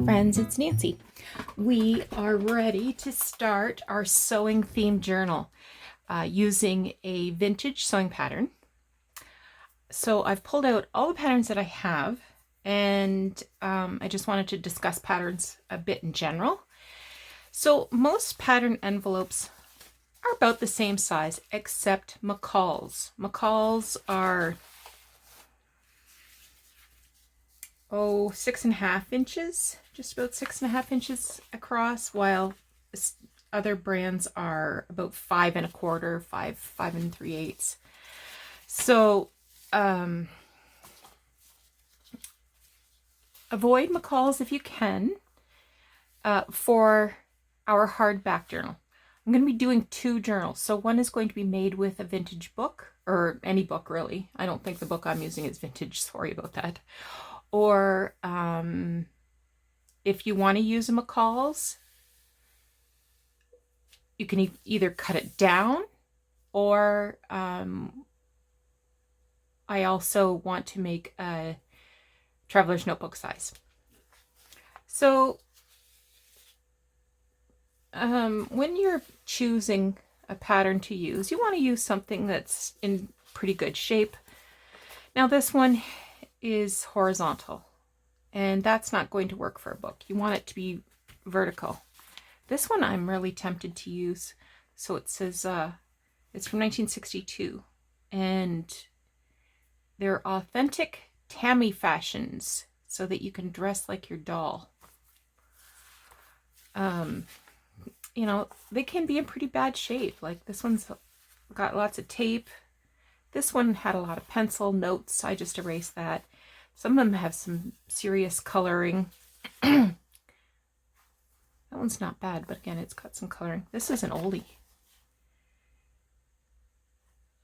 Friends, it's Nancy. We are ready to start our sewing themed journal using a vintage sewing pattern. So I've pulled out all the patterns that I have, and I just wanted to discuss patterns a bit in general. So most pattern envelopes are about the same size except McCall's. McCall's are 6.5 inches, just about 6.5 inches across, while other brands are about 5.25, 5 and 3/8. So avoid McCall's if you can for our hardback journal. I'm going to be doing 2 journals. So one is going to be made with a vintage book, or any book really. I don't think the book I'm using is vintage, sorry about that. Or if you want to use a McCall's, you can either cut it down, or I also want to make a traveler's notebook size. So when you're choosing a pattern to use, you want to use something that's in pretty good shape. Now this one is horizontal, and that's not going to work for a book. You want it to be vertical. This one I'm really tempted to use. So it says it's from 1962, and they're authentic Tammy fashions so that you can dress like your doll. You know, they can be in pretty bad shape. Like this one's got lots of tape. This one had a lot of pencil notes. I just erased that. Some of them have some serious coloring. That one's not bad, but again, it's got some coloring. This is an oldie.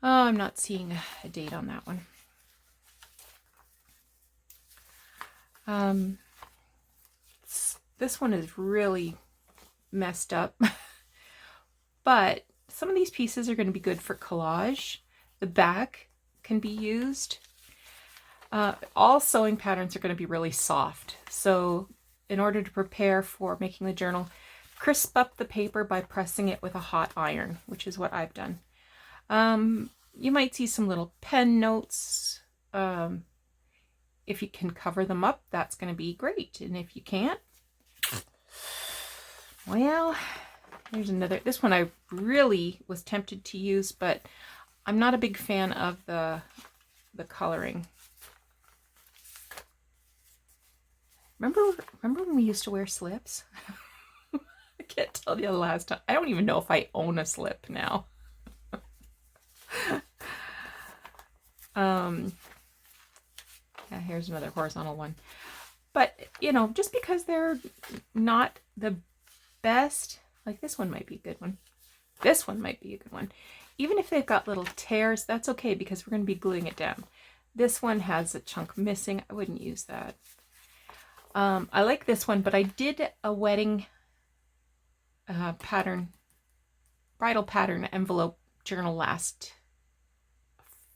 Oh, I'm not seeing a date on that one. This one is really messed up. But some of these pieces are going to be good for collage. The back can be used. All sewing patterns are going to be really soft. So in order to prepare for making the journal, crisp up the paper by pressing it with a hot iron, which is what I've done. You might see some little pen notes. If you can cover them up, that's going to be great. And if you can't, well, here's another. This one I really was tempted to use, but I'm not a big fan of the coloring. Remember when we used to wear slips? I can't tell you the last time. I don't even know if I own a slip now. Yeah, here's another horizontal one. But, you know, just because they're not the best, like this one might be a good one. This one might be a good one. Even if they've got little tears, that's okay because we're going to be gluing it down. This one has a chunk missing. I wouldn't use that. I like this one, but I did a wedding pattern, bridal pattern envelope journal last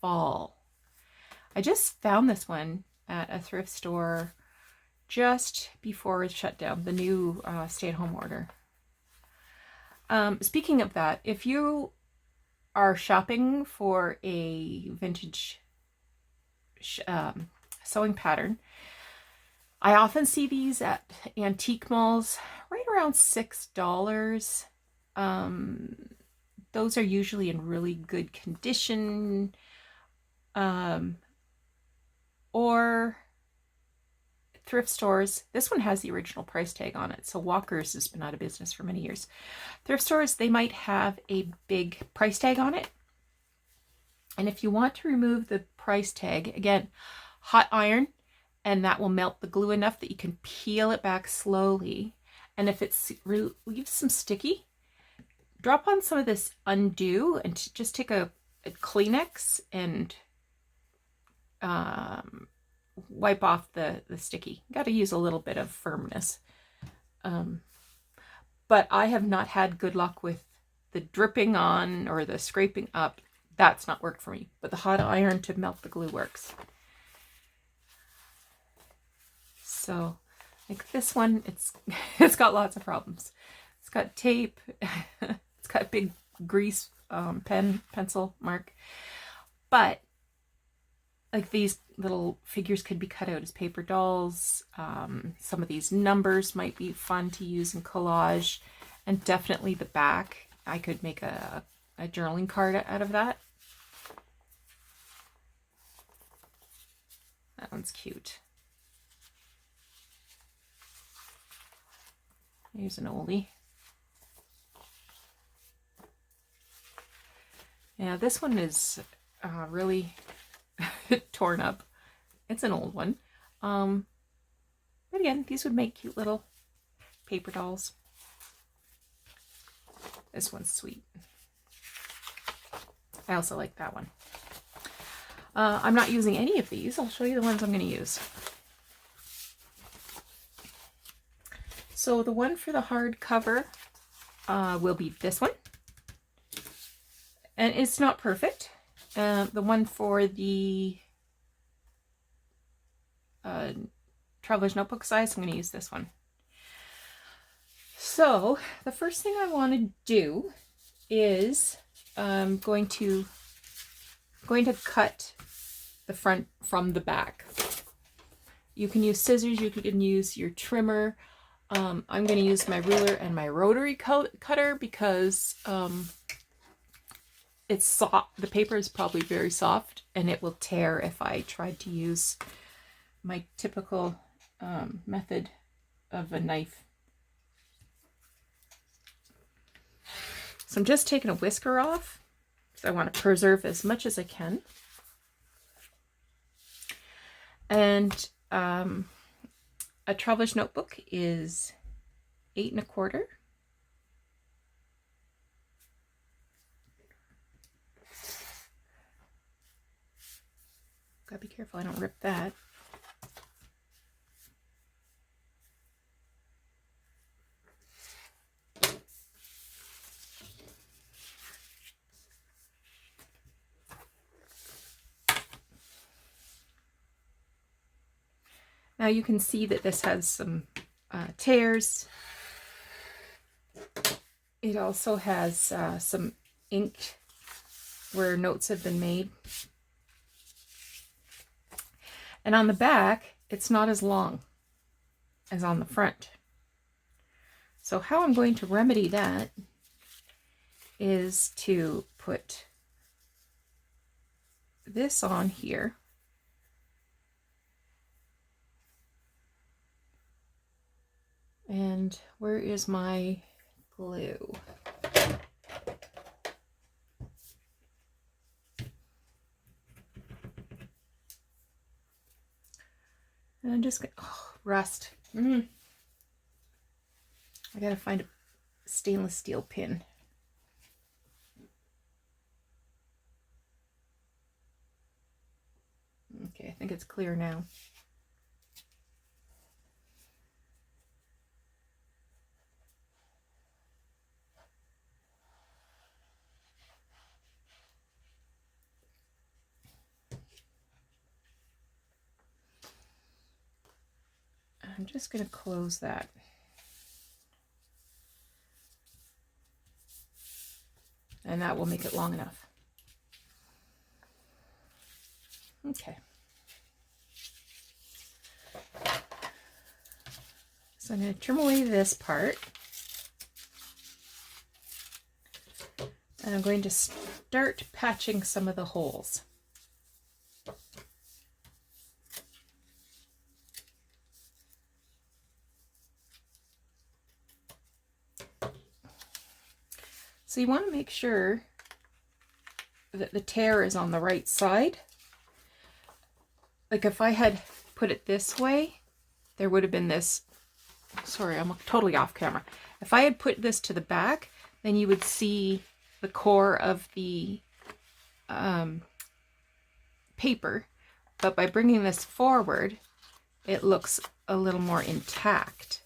fall. I just found this one at a thrift store just before it shut down, the new stay-at-home order. Speaking of that, if you are shopping for a vintage sewing pattern, I often see these at antique malls right around $6. Those are usually in really good condition. Or thrift stores. This one has the original price tag on it, so Walker's has been out of business for many years. Thrift stores, they might have a big price tag on it. And if you want to remove the price tag, again, hot iron, and that will melt the glue enough that you can peel it back slowly. And if it leaves some sticky, drop on some of this Undo and just take a Kleenex and wipe off the sticky. Got to use a little bit of firmness. But I have not had good luck with the dripping on or the scraping up. That's not worked for me. But the hot iron to melt the glue works. So Like this one, it's got lots of problems. It's got tape. It's got big grease pencil mark. But like these little figures could be cut out as paper dolls. Some of these numbers might be fun to use in collage. And definitely the back. I could make a journaling card out of that. That one's cute. Here's an oldie. Yeah, this one is really torn up. It's an old one. But again, these would make cute little paper dolls. This one's sweet. I also like that one. I'm not using any of these. I'll show you the ones I'm going to use. So the one for the hardcover will be this one. And it's not perfect. The one for the Traveler's Notebook size, I'm going to use this one. So the first thing I want to do is I'm going to cut the front from the back. You can use scissors, you can use your trimmer. I'm going to use my ruler and my rotary cutter because it's soft. The paper is probably very soft and it will tear if I tried to use my typical method of a knife. So I'm just taking a whisker off because I want to preserve as much as I can. And a Traveler's Notebook is 8 1/4. Gotta be careful I don't rip that. Now you can see that this has some tears. It also has some ink where notes have been made. And on the back, it's not as long as on the front. So how I'm going to remedy that is to put this on here. And where is my glue? And I'm just gonna, rust. I gotta find a stainless steel pin. Okay, I think it's clear now. I'm just going to close that. And that will make it long enough. Okay. So I'm going to trim away this part. And I'm going to start patching some of the holes. So you want to make sure that the tear is on the right side. Like if I had put it this way, there would have been this, sorry, I'm totally off camera. If I had put this to the back, then you would see the core of the paper. But by bringing this forward, it looks a little more intact.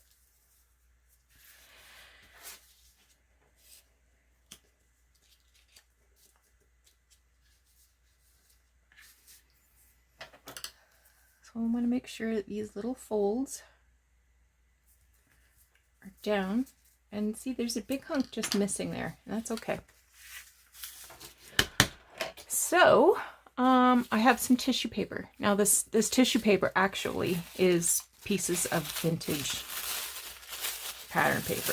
So I want to make sure that these little folds down, and see there's a big hunk just missing there, and that's okay. So I have some tissue paper. Now this tissue paper actually is pieces of vintage pattern paper.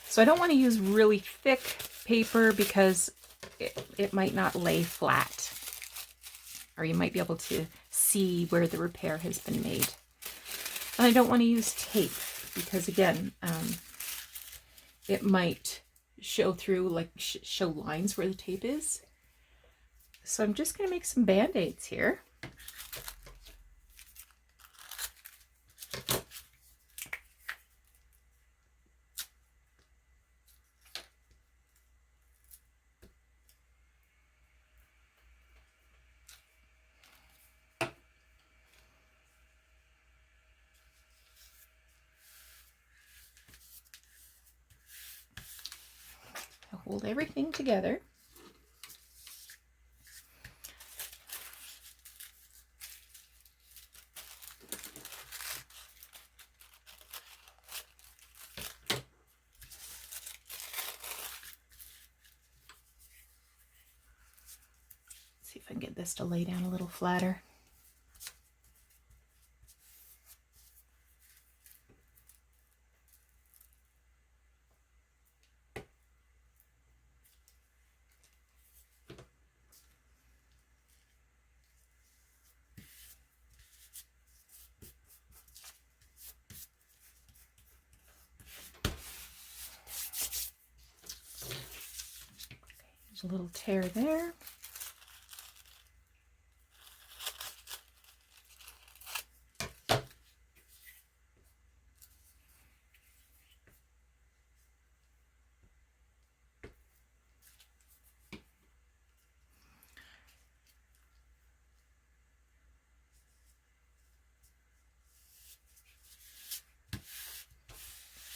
So I don't want to use really thick paper because it might not lay flat, or you might be able to see where the repair has been made. And I don't want to use tape because, again, it might show through, like show lines where the tape is. So I'm just going to make some band-aids here. I'll hold everything together. See if I can get this to lay down a little flatter. There's a little tear there.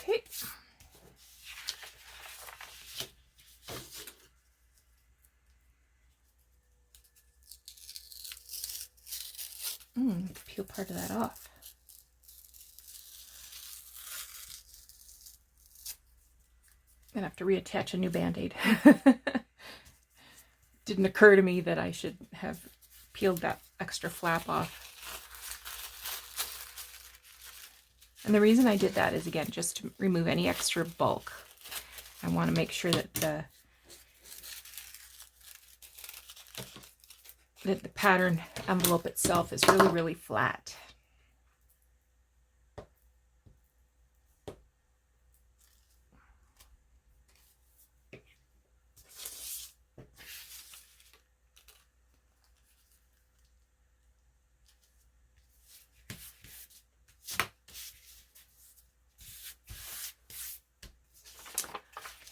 Okay. Peel part of that off. I'm gonna have to reattach a new band-aid. Didn't occur to me that I should have peeled that extra flap off. And the reason I did that is, again, just to remove any extra bulk. I want to make sure that the pattern envelope itself is really, really flat.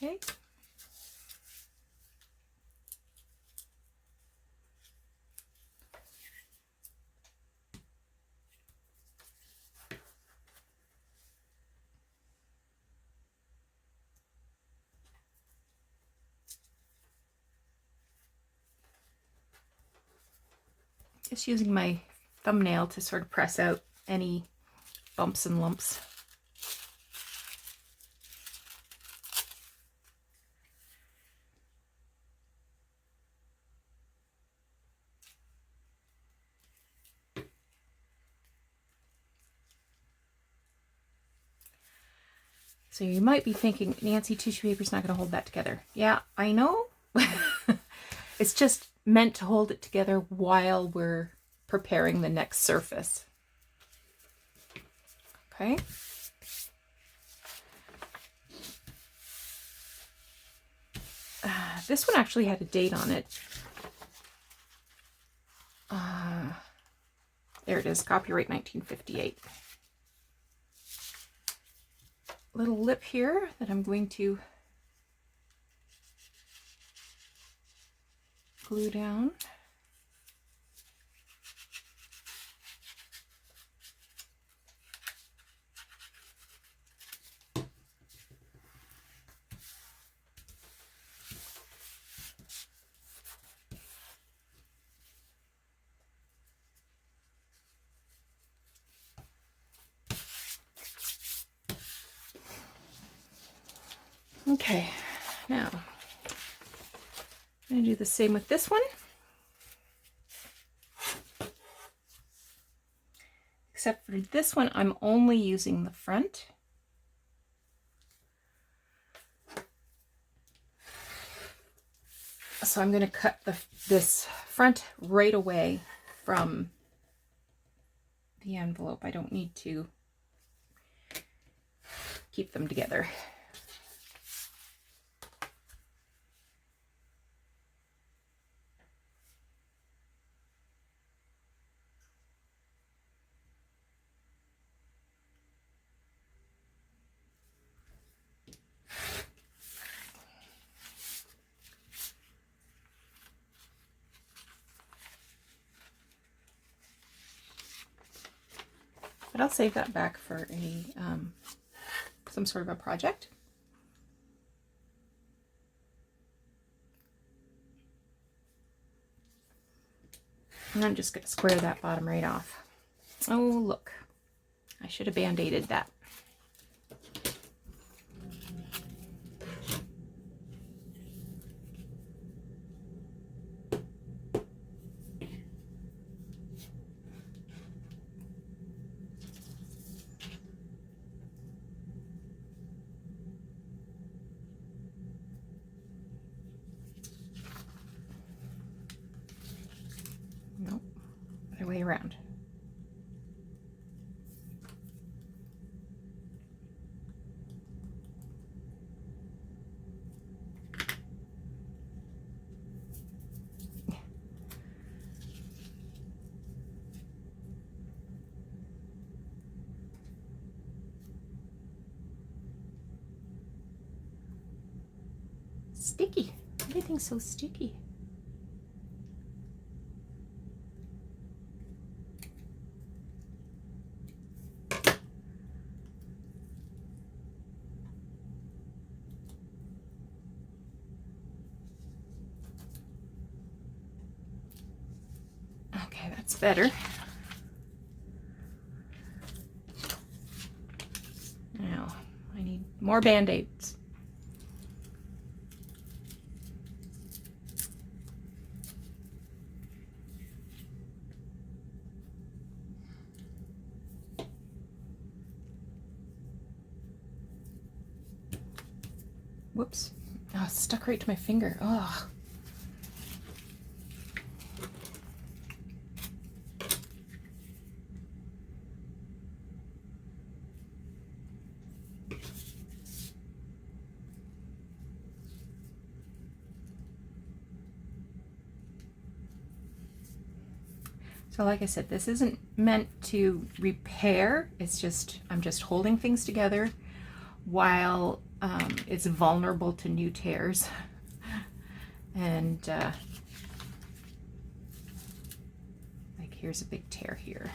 Okay. Just using my thumbnail to sort of press out any bumps and lumps. So you might be thinking, Nancy, tissue paper's not going to hold that together. Yeah, I know. It's just meant to hold it together while we're preparing the next surface. Okay. This one actually had a date on it. There it is, copyright 1958. Little lip here that I'm going to glue down. Okay, now I'm going to do the same with this one. Except for this one, I'm only using the front. So I'm going to cut this front right away from the envelope. I don't need to keep them together. But I'll save that back for a some sort of a project. And I'm just going to square that bottom right off. Oh, look. I should have band-aided that. Nope. Other way around. Sticky. Everything's so sticky. Okay, that's better. Now, I need more Band-Aids. Whoops. Oh, it's stuck right to my finger. Oh. So like I said, this isn't meant to repair. It's just, I'm just holding things together while it's vulnerable to new tears. And like here's a big tear here.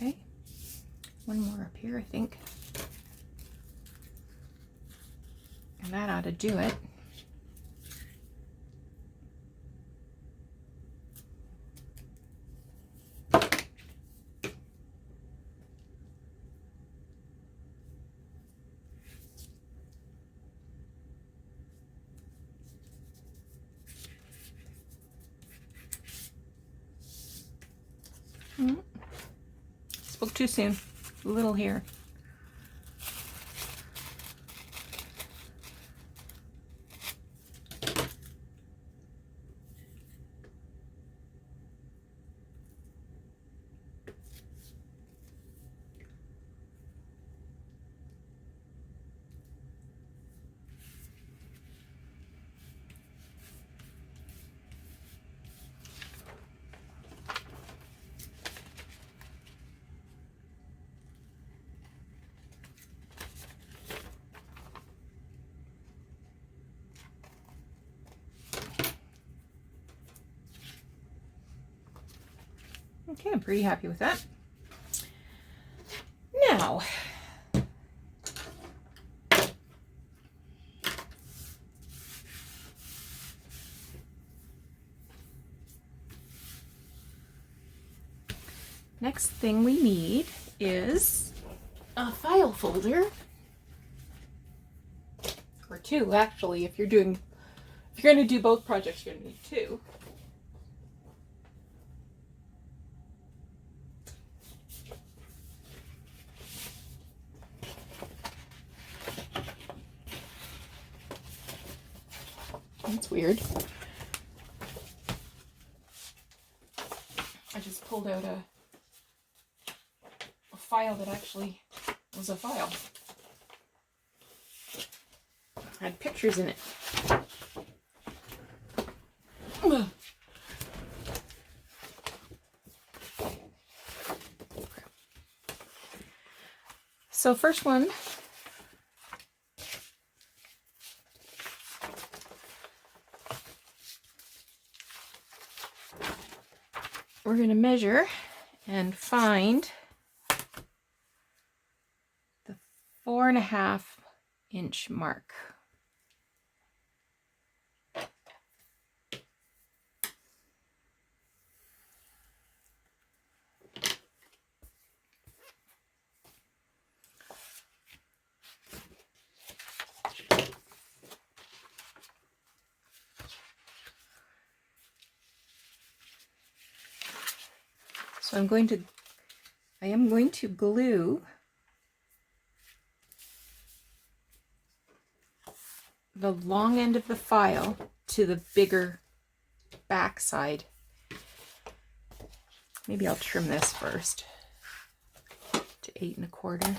Okay, one more up here, I think. And that ought to do it. Spoke too soon. A little here. Okay, I'm pretty happy with that. Now, next thing we need is a file folder, or two actually. If you're going to do both projects, you're going to need two. That's weird. I just pulled out a file that actually was a file. Had pictures in it. So first one, we're going to measure and find the 4.5 inch mark. So I am going to glue the long end of the file to the bigger back side. Maybe I'll trim this first to 8 1/4.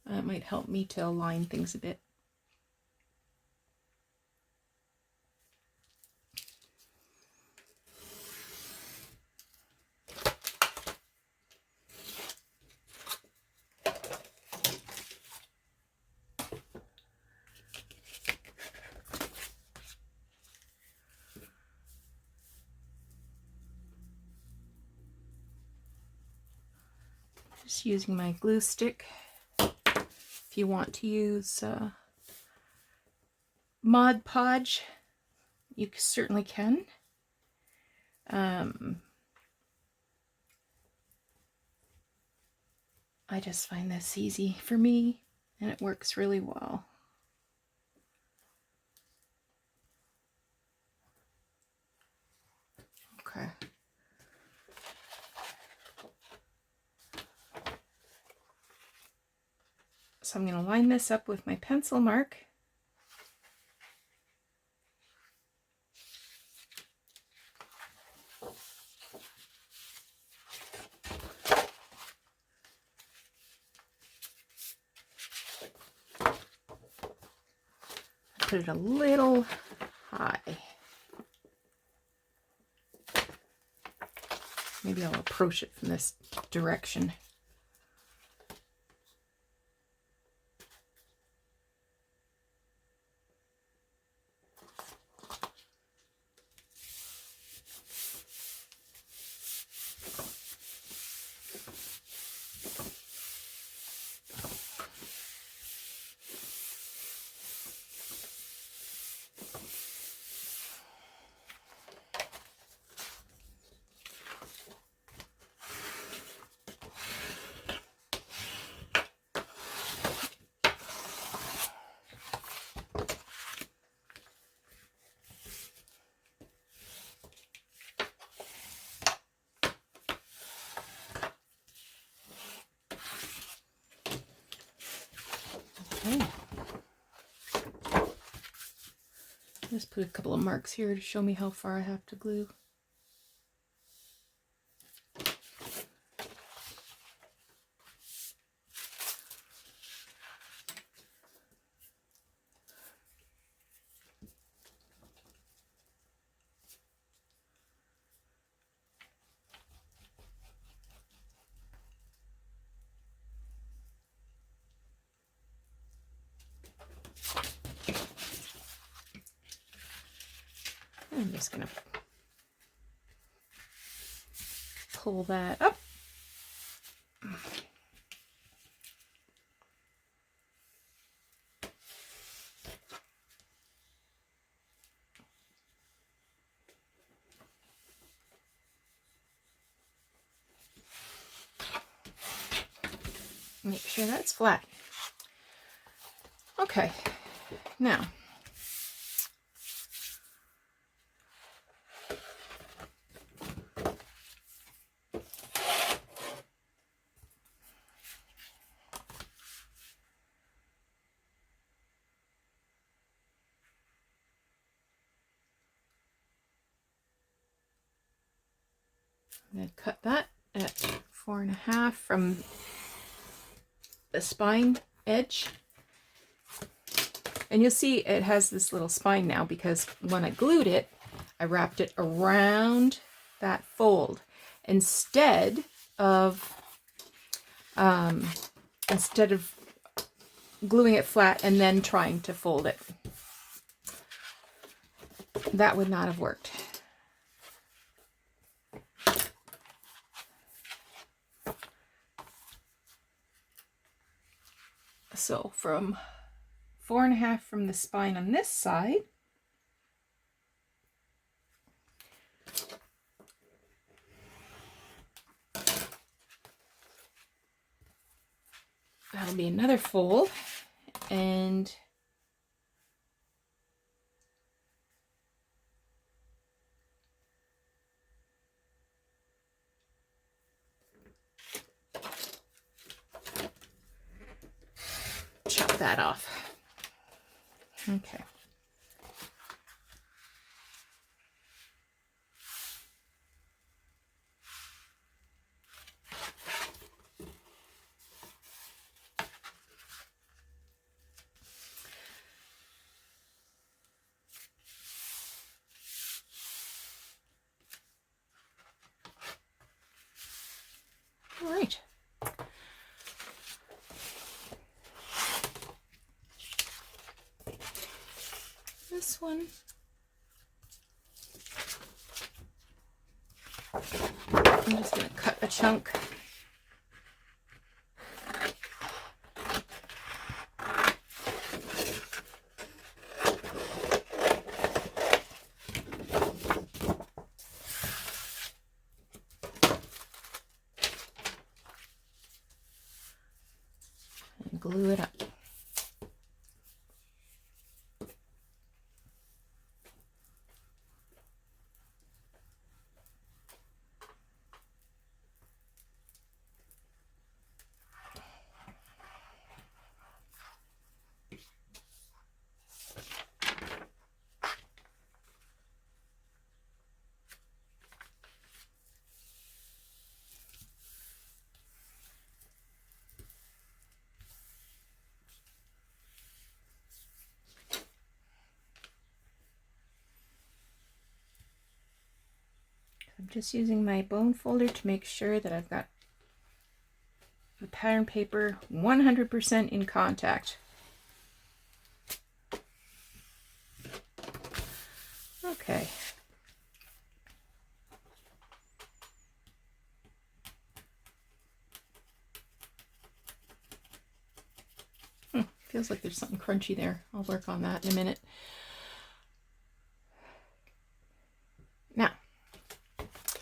That might help me to align things a bit. Just using my glue stick. If you want to use Mod Podge, you certainly can. I just find this easy for me, and it works really well. Okay. So I'm going to line this up with my pencil mark. Put it a little high. Maybe I'll approach it from this direction. Okay. Just put a couple of marks here to show me how far I have to glue. I'm just going to pull that up. Make sure that's flat. Okay, now I'm going to cut that at 4.5 from the spine edge. And you'll see it has this little spine now because when I glued it, I wrapped it around that fold instead of gluing it flat and then trying to fold it. That would not have worked. So from 4.5 from the spine on this side, that'll be another fold, and chop that off. Okay. All right. This one. I'm just going to cut a chunk. And glue it up. I'm just using my bone folder to make sure that I've got the pattern paper 100% in contact. Okay. Feels like there's something crunchy there. I'll work on that in a minute. Now,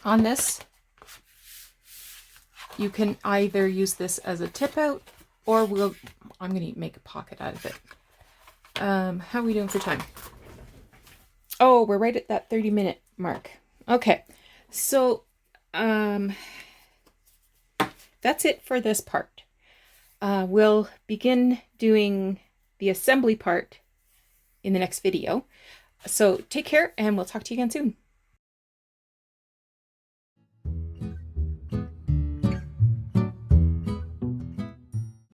on this, you can either use this as a tip out, or I'm going to make a pocket out of it. How are we doing for time? Oh, we're right at that 30-minute mark. Okay, so that's it for this part. We'll begin doing the assembly part in the next video. So take care, and we'll talk to you again soon.